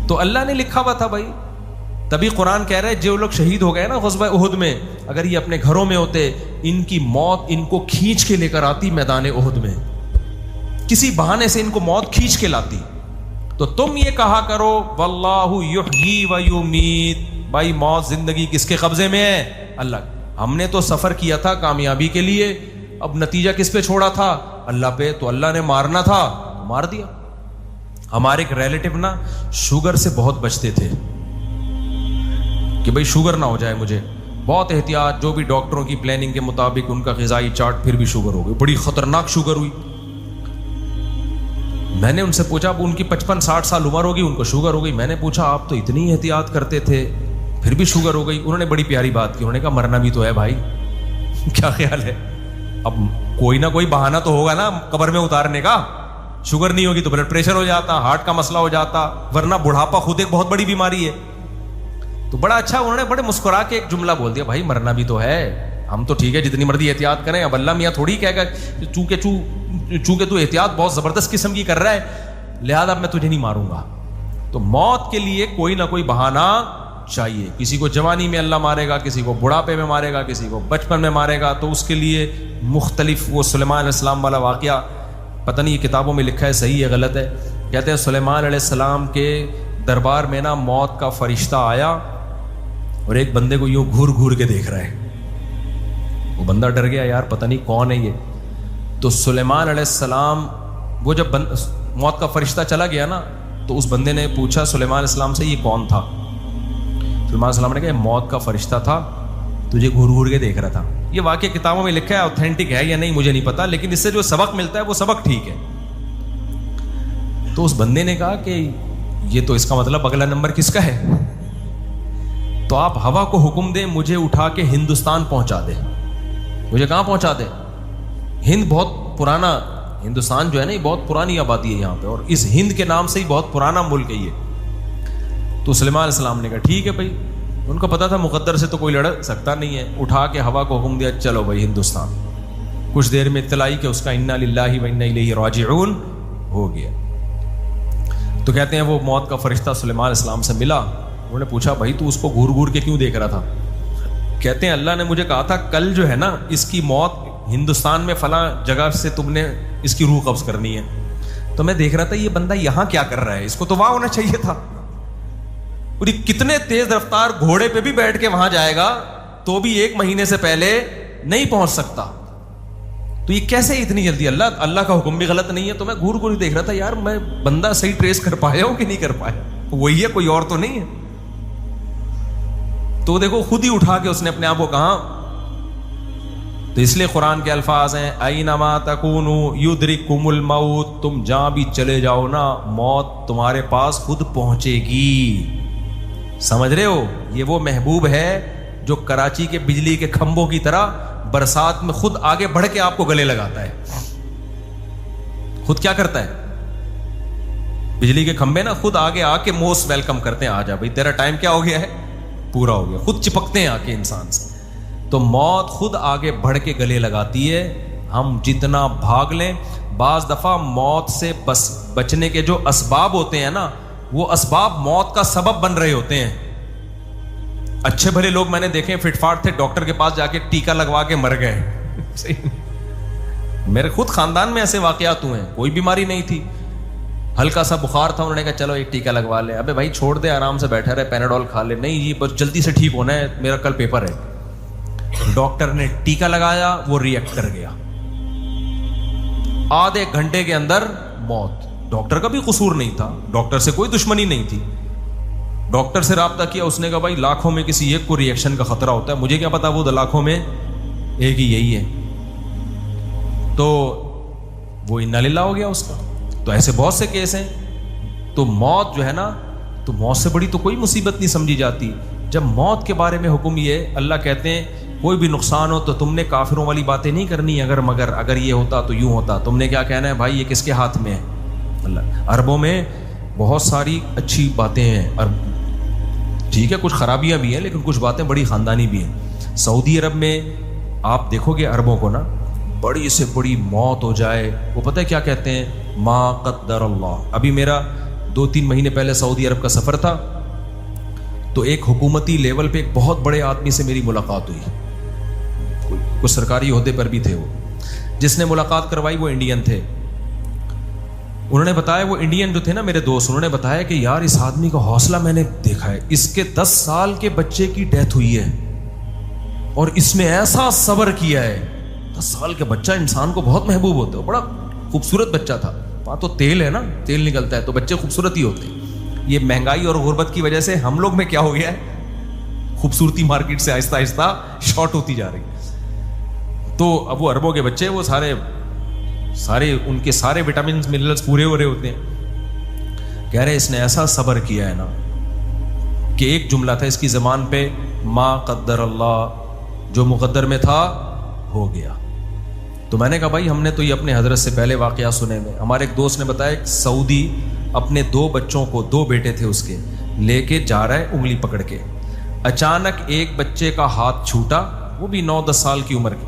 تو اللہ نے لکھا ہوا تھا بھائی. تبھی قرآن کہہ رہا ہے جو لوگ شہید ہو گئے نا غزوہ احد میں, اگر یہ اپنے گھروں میں ہوتے ان کی موت ان کو کھینچ کے لے کر آتی میدان احد میں, کسی بہانے سے ان کو موت کھینچ کے لاتی. تو تم یہ کہا کرو واللہ یحیی و یمیت, بھائی موت زندگی کس کے قبضے میں ہے؟ اللہ. ہم نے تو سفر کیا تھا کامیابی کے لیے, اب نتیجہ کس پہ چھوڑا تھا؟ اللہ پہ. تو اللہ نے مارنا تھا مار دیا. ہمارے ایک ریلیٹو نا شوگر سے بہت بچتے تھے کہ بھائی شوگر نہ ہو جائے مجھے, بہت احتیاط, جو بھی ڈاکٹروں کی پلاننگ کے مطابق ان کا غذائی چارٹ, پھر بھی شوگر ہو گئی, بڑی خطرناک شوگر ہوئی. میں نے ان سے پوچھا, اب ان کی 55-60 سال عمر ہوگی, ان کو شوگر ہو گئی. میں نے پوچھا آپ تو اتنی احتیاط کرتے تھے پھر بھی شوگر ہو گئی. انہوں نے بڑی پیاری بات کی, انہوں نے کہا مرنا بھی تو ہے بھائی. کیا خیال ہے؟ اب کوئی نہ کوئی بہانہ تو ہوگا نا قبر میں اتارنے کا. شوگر نہیں ہوگی تو بلڈ پریشر ہو جاتا, ہارٹ کا مسئلہ ہو جاتا, ورنہ بڑھاپا خود ایک بہت بڑی بیماری ہے. تو بڑا اچھا انہوں نے بڑے مسکرا کے ایک جملہ بول دیا, بھائی مرنا بھی تو ہے, ہم تو ٹھیک ہے جتنی مرضی احتیاط کریں, اب اللہ میاں تھوڑی کہے گا چونکہ تو احتیاط بہت زبردست قسم کی کر رہا ہے لہذا میں تجھے نہیں ماروں گا. تو موت کے لیے کوئی نہ کوئی بہانہ چاہیے. کسی کو جوانی میں اللہ مارے گا, کسی کو بڑھاپے میں مارے گا, کسی کو بچپن میں مارے گا, تو اس کے لیے مختلف. وہ سلیمان علیہ السلام والا واقعہ پتہ نہیں یہ کتابوں میں لکھا ہے صحیح ہے غلط ہے, کہتے ہیں سلیمان علیہ السلام کے دربار میں نا موت کا فرشتہ آیا اور ایک بندے کو یوں گھور گھور کے دیکھ رہا ہے. وہ بندہ ڈر گیا, یار پتہ نہیں کون ہے یہ. تو سلیمان علیہ السلام وہ جب موت کا فرشتہ چلا گیا نا تو اس بندے نے پوچھا سلیمان علیہ السلام سے یہ کون تھا؟ سلیمان علیہ السلام نے کہا موت کا فرشتہ تھا, تجھے گھور گھور کے دیکھ رہا تھا. یہ واقعہ کتابوں میں لکھا ہے, اوتھینٹک ہے یا نہیں مجھے نہیں پتا, لیکن اس سے جو سبق ملتا ہے وہ سبق ٹھیک ہے. تو اس بندے نے کہا کہ یہ تو اس کا مطلب اگلا نمبر کس کا ہے؟ تو آپ ہوا کو حکم دیں مجھے اٹھا کے ہندوستان پہنچا دے. مجھے کہاں پہنچا دے؟ ہند بہت پرانا, ہندوستان جو ہے نا یہ بہت پرانی آبادی ہے یہاں پہ, اور اس ہند کے نام سے ہی بہت پرانا ملک ہے یہ. تو سلیمان علیہ السلام نے کہا ٹھیک ہے بھائی, ان کو پتا تھا مقدر سے تو کوئی لڑ سکتا نہیں ہے. اٹھا کے ہوا کو حکم دیا چلو بھائی ہندوستان. کچھ دیر میں اطلاع کہ اس کا انا للہ و انا الیہ راجعون ہو گیا. تو کہتے ہیں وہ موت کا فرشتہ سلیمان علیہ السلام سے ملا. انہوں نے پوچھا بھائی تو اس کو گھور گھور کے کیوں دیکھ رہا تھا؟ کہتے ہیں اللہ نے مجھے کہا تھا کل جو ہے نا اس کی موت ہندوستان میں فلاں جگہ سے تم نے اس کی روح قبض کرنی ہے. تو میں دیکھ رہا تھا یہ بندہ یہاں کیا کر رہا ہے, اس کو تو وہاں ہونا چاہیے تھا. اور یہ کتنے تیز رفتار گھوڑے پہ بھی بیٹھ کے وہاں جائے گا تو بھی 1 مہینے سے پہلے نہیں پہنچ سکتا. تو یہ کیسے اتنی جلدی؟ اللہ کا حکم بھی غلط نہیں ہے. تو میں گھور گھور دیکھ رہا تھا یار میں بندہ صحیح ٹریس کر پایا ہوں کہ نہیں کر پایا, وہی ہے کوئی اور تو نہیں ہے. تو دیکھو خود ہی اٹھا کے اس نے اپنے آپ کو کہا. تو اس لیے قرآن کے الفاظ ہیں اینما تکونوا یدرککم الموت, تم جہاں بھی چلے جاؤ نا موت تمہارے پاس خود پہنچے گی. سمجھ رہے ہو؟ یہ وہ محبوب ہے جو کراچی کے بجلی کے کھمبوں کی طرح برسات میں خود آگے بڑھ کے آپ کو گلے لگاتا ہے. خود کیا کرتا ہے؟ بجلی کے کھمبے نا خود آگے آ کے موسٹ ویلکم کرتے ہیں, آ جا بھائی تیرا ٹائم کیا ہو گیا ہے, پورا ہو گیا. خود چپکتے ہیں آ کے انسان سے. تو موت خود آگے بڑھ کے گلے لگاتی ہے. ہم جتنا بھاگ لیں, بعض دفعہ موت سے بچنے کے جو اسباب ہوتے ہیں نا وہ اسباب موت کا سبب بن رہے ہوتے ہیں. اچھے بھلے لوگ میں نے دیکھے فٹ فاٹ تھے, ڈاکٹر کے پاس جا کے ٹیکا لگوا کے مر گئے. میرے خود خاندان میں ایسے واقعات ہوئے ہیں. کوئی بیماری نہیں تھی, ہلکا سا بخار تھا, انہوں نے کہا چلو ایک ٹیکا لگوا لے. ابے بھائی چھوڑ دے, آرام سے بیٹھا رہے, پیناڈول کھا لے. نہیں جی بس جلدی سے ٹھیک ہونا ہے, میرا کل پیپر ہے. ڈاکٹر نے ٹیکا لگایا, وہ ریئیکٹ کر گیا, آدھے گھنٹے کے اندر موت. ڈاکٹر کا بھی قصور نہیں تھا, ڈاکٹر سے کوئی دشمنی نہیں تھی. ڈاکٹر سے رابطہ کیا, اس نے کہا بھائی لاکھوں میں کسی ایک کو ریئیکشن کا خطرہ ہوتا ہے, مجھے کیا پتا وہ لاکھوں میں ایک ہی یہی ہے. تو وہ انا للہ ہو گیا اس کا. تو ایسے بہت سے کیس ہیں. تو موت جو ہے نا, تو موت سے بڑی تو کوئی مصیبت نہیں سمجھی جاتی. جب موت کے بارے میں حکم یہ, اللہ کہتے ہیں کوئی بھی نقصان ہو تو تم نے کافروں والی باتیں نہیں کرنی, اگر یہ ہوتا تو یوں ہوتا. تم نے کیا کہنا ہے بھائی یہ کس کے ہاتھ میں ہے؟ اللہ. عربوں میں بہت ساری اچھی باتیں ہیں, ٹھیک ہے کچھ خرابیاں بھی ہیں لیکن کچھ باتیں بڑی خاندانی بھی ہیں. سعودی عرب میں آپ دیکھو گے عربوں کو نا, بڑی سے بڑی موت ہو جائے وہ پتہ ہے کیا کہتے ہیں, ما قدر اللہ. ابھی میرا 2-3 مہینے پہلے سعودی عرب کا سفر تھا, تو ایک حکومتی لیول پہ ایک بہت بڑے آدمی سے میری ملاقات ہوئی. کچھ سرکاری عہدے پر بھی تھے وہ. جس نے ملاقات کروائی وہ انڈین تھے. انہوں نے بتایا, وہ انڈین جو تھے نا میرے دوست, انہوں نے بتایا کہ یار اس آدمی کا حوصلہ میں نے دیکھا ہے, اس کے 10 سال کے بچے کی ڈیتھ ہوئی ہے اور اس میں ایسا صبر کیا ہے. 10 سال کے بچہ انسان کو بہت محبوب ہوتا ہے, بڑا خوبصورت بچہ تھا. وہاں تو تیل ہے نا, تیل نکلتا ہے تو بچے خوبصورت ہی ہوتے ہیں. یہ مہنگائی اور غربت کی وجہ سے ہم لوگ میں کیا ہو گیا ہے, خوبصورتی مارکیٹ سے آہستہ آہستہ شارٹ ہوتی جا رہی. تو اب وہ عربوں کے بچے وہ سارے ان کے سارے وٹامنز منرلز پورے ہو رہے ہوتے ہیں. کہہ رہے اس نے ایسا صبر کیا ہے نا کہ ایک جملہ تھا اس کی زبان پہ, ما قدر اللہ, جو مقدر میں تھا ہو گیا. تو میں نے کہا بھائی ہم نے تو یہ اپنے حضرت سے پہلے واقعہ سنے میں. ہمارے ایک دوست نے بتایا ایک سعودی اپنے 2 بچوں کو, 2 بیٹے تھے اس کے, لے کے جا رہا ہے انگلی پکڑ کے. اچانک ایک بچے کا ہاتھ چھوٹا, وہ بھی 9-10 سال کی عمر کے,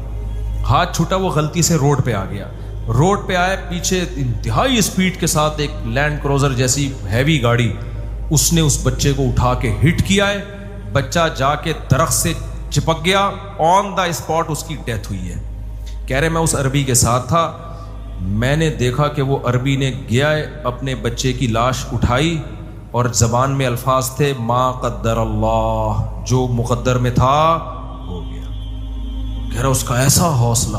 ہاتھ چھوٹا, وہ غلطی سے روڈ پہ آ گیا. روڈ پہ آئے, پیچھے انتہائی اسپیڈ کے ساتھ ایک لینڈ کروزر جیسی ہیوی گاڑی, اس نے اس بچے کو اٹھا کے ہٹ کیا ہے. بچہ جا کے درخت سے چپک گیا, آن دا اسپاٹ اس کی ڈیتھ ہوئی ہے. کہہ رہے میں اس عربی کے ساتھ تھا, میں نے دیکھا کہ وہ عربی نے گیا ہے, اپنے بچے کی لاش اٹھائی اور زبان میں الفاظ تھے ما قدر اللہ, جو مقدر میں تھا ہو گیا. کہہ رہا اس کا ایسا حوصلہ.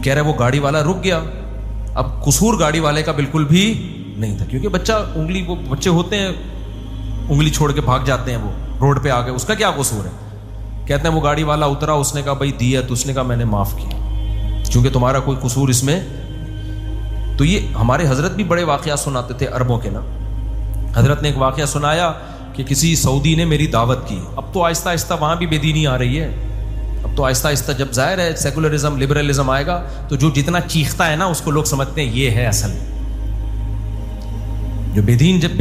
کہہ رہے وہ گاڑی والا رک گیا. اب قصور گاڑی والے کا بالکل بھی نہیں تھا, کیونکہ بچہ انگلی, وہ بچے ہوتے ہیں انگلی چھوڑ کے بھاگ جاتے ہیں, وہ روڈ پہ آ گئے, اس کا کیا قصور ہے. کہتے ہیں وہ گاڑی والا اترا, اس نے کہا بھائی دی ہے, تو اس نے کہا میں نے معاف کیا چونکہ تمہارا کوئی قصور اس میں. تو یہ ہمارے حضرت بھی بڑے واقعات سناتے تھے عربوں کے نا. حضرت نے ایک واقعہ سنایا کہ کسی سعودی نے میری دعوت کی. اب تو آہستہ آہستہ وہاں بھی بے دینی آ رہی ہے. اب تو آہستہ آہستہ جب ظاہر ہے سیکولرزم, لبرلزم آئے گا تو جو جتنا چیختا ہے نا اس کو لوگ سمجھتے ہیں یہ ہے اصل. جو بے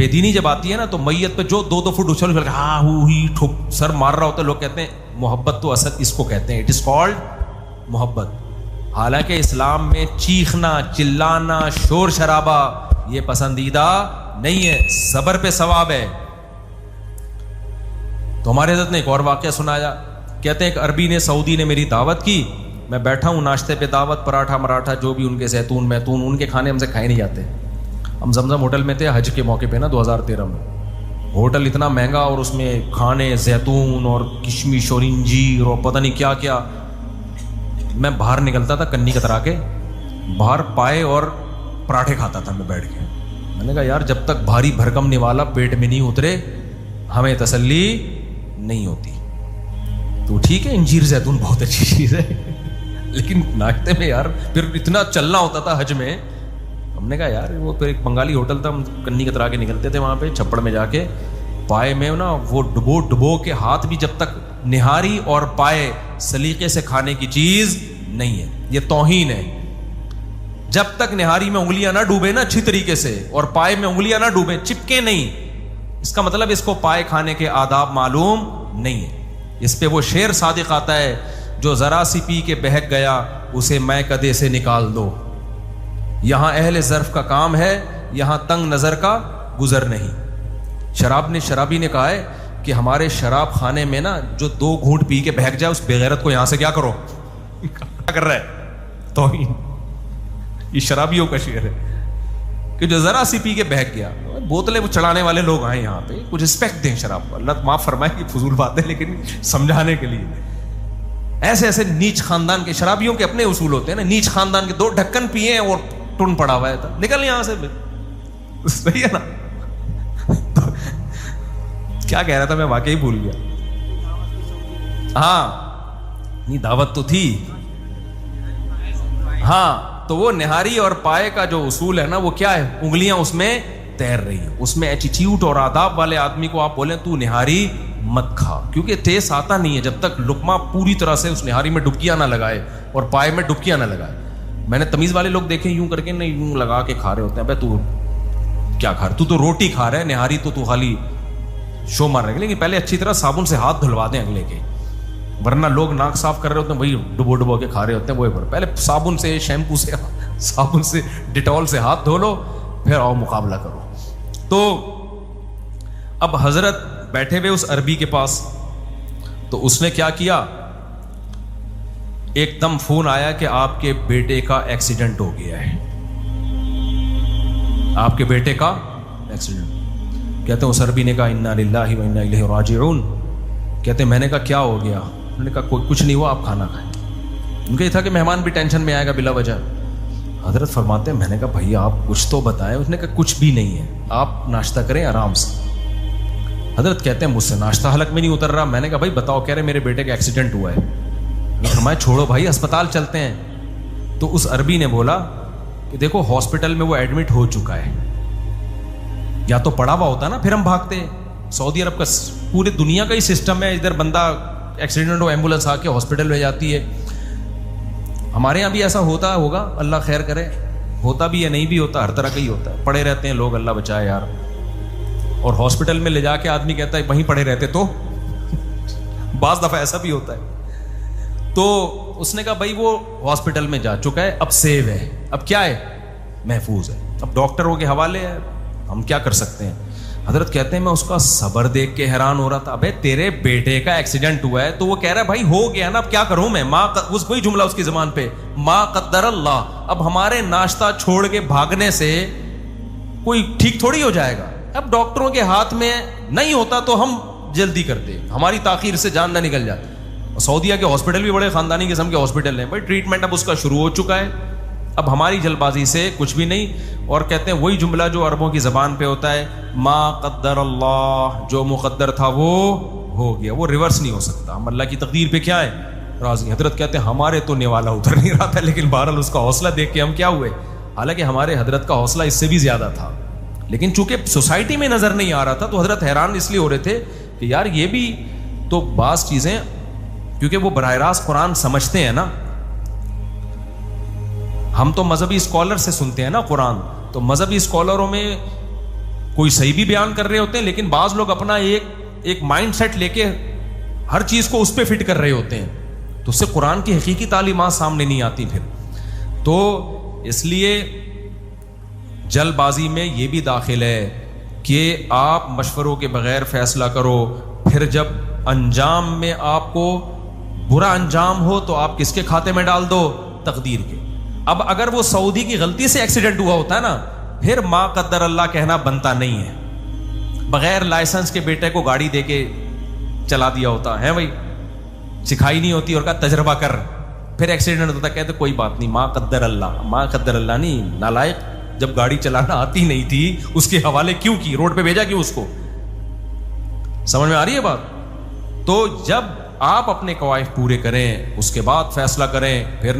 دینی جب آتی ہے نا تو میت پہ جو 2-2 فٹ اچھل کر ہاں ہی ٹھوک سر مار رہا ہوتا ہے, لوگ کہتے ہیں محبت تو اصل اس کو کہتے ہیں, اٹ از کالڈ محبت. حالانکہ اسلام میں چیخنا, چلانا, شور شرابہ یہ پسندیدہ نہیں ہے, صبر پہ ثواب ہے. تو ہمارے حضرت نے ایک اور واقعہ سنایا. کہتے ہیں ایک عربی نے, سعودی نے میری دعوت کی, میں بیٹھا ہوں ناشتے پہ, دعوت, پراٹھا مراٹھا جو بھی ان کے, زیتون میتون, ان کے کھانے ہم سے کھائے نہیں جاتے. ہم زمزم ہوٹل میں تھے حج کے موقع پہ نا 2013 میں. ہوٹل اتنا مہنگا اور اس میں کھانے زیتون اور کشمش اور انجیر اور پتہ نہیں کیا کیا. میں باہر نکلتا تھا کنی کترا کے, باہر پائے اور پراٹھے کھاتا تھا میں بیٹھ کے. میں نے کہا یار جب تک بھاری بھرکم نوالا پیٹ میں نہیں اترے ہمیں تسلی نہیں ہوتی. تو ٹھیک ہے انجیر زیتون بہت اچھی چیز ہے, لیکن ناشتے میں یار پھر اتنا چلنا ہوتا تھا حج میں. ہم نے کہا یار وہ پھر ایک بنگالی ہوٹل تھا, ہم کنی کترا کے نکلتے تھے وہاں پہ چھپڑ میں جا کے, پائے میں نا وہ ڈبو کے ہاتھ بھی, جب تک نہاری اور پائے سلیقے سے کھانے کی چیز نہیں ہے, یہ توہین ہے. جب تک نہاری میں انگلیاں نہ ڈوبے نا اچھی طریقے سے, اور پائے میں انگلیاں نہ ڈوبے, چپکے نہیں, اس کا مطلب اس کو پائے کھانے کے آداب معلوم نہیں ہے. اس پہ وہ شعر صادق آتا ہے, جو ذرا سی پی کے بہک گیا اسے میں کدے سے نکال دو. یہاں اہل ظرف کا کام ہے, یہاں تنگ نظر کا گزر نہیں. شرابی نے کہا ہے کہ ہمارے شراب خانے میں نا جو 2 گھونٹ پی کے بہک جائے اس بغیرت کو یہاں سے کیا کرو, کیا کر رہا ہے, توہین. یہ شرابیوں کا شعر ہے کہ جو ذرا سی پی کے بہک گیا. بوتلیں چڑھانے والے لوگ آئے یہاں پہ, کچھ رسپیکٹ دیں شراب کو. اللہ معاف فرمائے کہ فضول بات ہے لیکن سمجھانے کے لیے. ایسے ایسے نیچ خاندان کے شرابیوں کے اپنے اصول ہوتے ہیں نا. نیچ خاندان کے 2 ڈھکن پیے اور ٹن پڑا ہوا ہے, نکل یہاں سے. صحیح ہے نا. کیا کہہ رہا تھا میں واقعی بھول گیا. ہاں نہیں دعوت تو تھی. ہاں تو وہ نہاری اور پائے کا جو اصول ہے نا وہ کیا ہے, انگلیاں اس میں تیر رہی ہیں. اس میں ایٹیٹیوڈ اور آداب والے آدمی کو آپ بولیں تو نہاری مت کھا, کیونکہ ٹیسٹ آتا نہیں ہے جب تک لقمہ پوری طرح سے اس نہاری میں ڈبکیاں نہ لگائے اور پائے میں ڈبکیاں نہ لگائے. میں نے تمیز والے لوگ دیکھے یوں کر کے نہیں, یوں لگا کے کھا رہے ہوتے ہیں. بھائی تو کیا کھا رہا, تو روٹی کھا رہا ہے, نہاری تو خالی شو مار رہے. لیکن پہلے اچھی طرح صابن سے ہاتھ دھلوا دیں اگلے کے, ورنہ لوگ ناک صاف کر رہے ہوتے ہیں وہی ڈبو کے کھا رہے ہوتے ہیں. وہی پہلے صابن سے, شیمپو سے, صابن سے, ڈیٹول سے ہاتھ دھو لو, پھر آؤ مقابلہ کرو. تو اب حضرت بیٹھے ہوئے اس عربی کے پاس, تو اس نے کیا کیا, ایک دم فون آیا کہ آپ کے بیٹے کا ایکسیڈنٹ ہو گیا ہے, آپ کے بیٹے کا ایکسیڈنٹ. کہتے ہیں اس عربی نے کہا انا للہ و انا الیہ راجعون. کہتے ہیں میں نے کہا کیا ہو گیا, انہوں نے کہا کچھ نہیں ہوا, آپ کھانا کھائیں. ان کا یہ تھا کہ مہمان بھی ٹینشن میں آئے گا بلا وجہ. حضرت فرماتے ہیں میں نے کہا بھائی آپ کچھ تو بتائیں. اس نے کہا کچھ بھی نہیں ہے, آپ ناشتہ کریں آرام سے. حضرت کہتے ہیں مجھ سے ناشتہ حلق میں نہیں اتر رہا. میں نے کہا بھائی بتاؤ. کہہ رہے میرے بیٹے کا ایکسیڈنٹ ہوا ہے. فرمایا چھوڑو بھائی اسپتال چلتے ہیں. تو اس عربی نے بولا کہ دیکھو ہاسپٹل میں وہ ایڈمٹ ہو چکا ہے, یا تو پڑا ہوا ہوتا نا پھر ہم بھاگتے. سعودی عرب کا پورے دنیا کا ہی سسٹم ہے, ادھر بندہ ایکسیڈنٹ ہو ایمبولینس آ کے ہاسپٹل لے جاتی ہے. ہمارے یہاں بھی ایسا ہوتا ہوگا, اللہ خیر کرے, ہوتا بھی یا نہیں بھی ہوتا, ہر طرح کا ہی ہوتا ہے. پڑے رہتے ہیں لوگ, اللہ بچائے یار. اور ہاسپٹل میں لے جا کے آدمی کہتا ہے وہیں پڑے رہتے, تو بعض دفعہ ایسا بھی ہوتا ہے. تو اس نے کہا بھائی وہ ہاسپٹل میں جا چکا ہے, اب سیو ہے, اب کیا ہے, محفوظ ہے, اب ڈاکٹروں کے حوالے ہے, ہم کیا کر سکتے ہیں. حضرت کہتے ہیں میں اس کا صبر دیکھ کے حیران ہو رہا تھا. ابے تیرے بیٹے کا ایکسیڈنٹ ہوا ہے تو وہ کہہ رہا ہے بھائی ہو گیا نا, اب کیا کروں میں, اس کوئی جملہ اس کی زبان پہ, ما قدر اللہ. اب ہمارے ناشتہ چھوڑ کے بھاگنے سے کوئی ٹھیک تھوڑی ہو جائے گا. اب ڈاکٹروں کے ہاتھ میں نہیں ہوتا تو ہم جلدی کرتے, ہماری تاخیر سے جان نہ نکل جاتی. سعودیہ کے ہاسپٹل بھی بڑے خاندانی قسم کے ہاسپٹل ہیں بھائی, ٹریٹمنٹ اب اس کا شروع ہو چکا ہے, اب ہماری جلد بازی سے کچھ بھی نہیں. اور کہتے ہیں وہی جملہ جو عربوں کی زبان پہ ہوتا ہے, ما قدر اللہ, جو مقدر تھا وہ ہو گیا, وہ ریورس نہیں ہو سکتا. ہم اللہ کی تقدیر پہ کیا ہے, راضی. حضرت کہتے ہیں ہمارے تو نوالا اتر نہیں رہا تھا, لیکن بہرحال اس کا حوصلہ دیکھ کے ہم کیا ہوئے, حالانکہ ہمارے حضرت کا حوصلہ اس سے بھی زیادہ تھا, لیکن چونکہ سوسائٹی میں نظر نہیں آ رہا تھا تو حضرت حیران اس لیے ہو رہے تھے کہ یار یہ بھی تو بعض چیزیں, کیونکہ وہ براہ راست قرآن سمجھتے ہیں نا. ہم تو مذہبی اسکالر سے سنتے ہیں نا قرآن, تو مذہبی اسکالروں میں کوئی صحیح بھی بیان کر رہے ہوتے ہیں, لیکن بعض لوگ اپنا ایک مائنڈ سیٹ لے کے ہر چیز کو اس پہ فٹ کر رہے ہوتے ہیں, تو اس سے قرآن کی حقیقی تعلیمات سامنے نہیں آتی پھر. تو اس لیے جلد بازی میں یہ بھی داخل ہے کہ آپ مشوروں کے بغیر فیصلہ کرو، پھر جب انجام میں آپ کو برا انجام ہو تو آپ کس کے کھاتے میں ڈال دو؟ تقدیر کے۔ اب اگر وہ سعودی کی غلطی سے ایکسیڈنٹ ہوا ہوتا ہے نا، پھر ما قدر اللہ کہنا بنتا نہیں ہے۔ بغیر لائسنس کے بیٹے کو گاڑی دے کے چلا دیا ہوتا ہے بھائی، سکھائی نہیں ہوتی اور کہا تجربہ کر، پھر ایکسیڈنٹ ہوتا، کہتے کوئی بات نہیں، ما قدر اللہ، ما قدر اللہ نہیں، نالائق، جب گاڑی چلانا آتی نہیں تھی اس کے حوالے کیوں کی، روڈ پہ بھیجا کیوں اس کو؟ سمجھ میں آ رہی ہے بات؟ تو جب آپ اپنے قواعد پورے کریں اس کے بعد فیصلہ کریں، پھر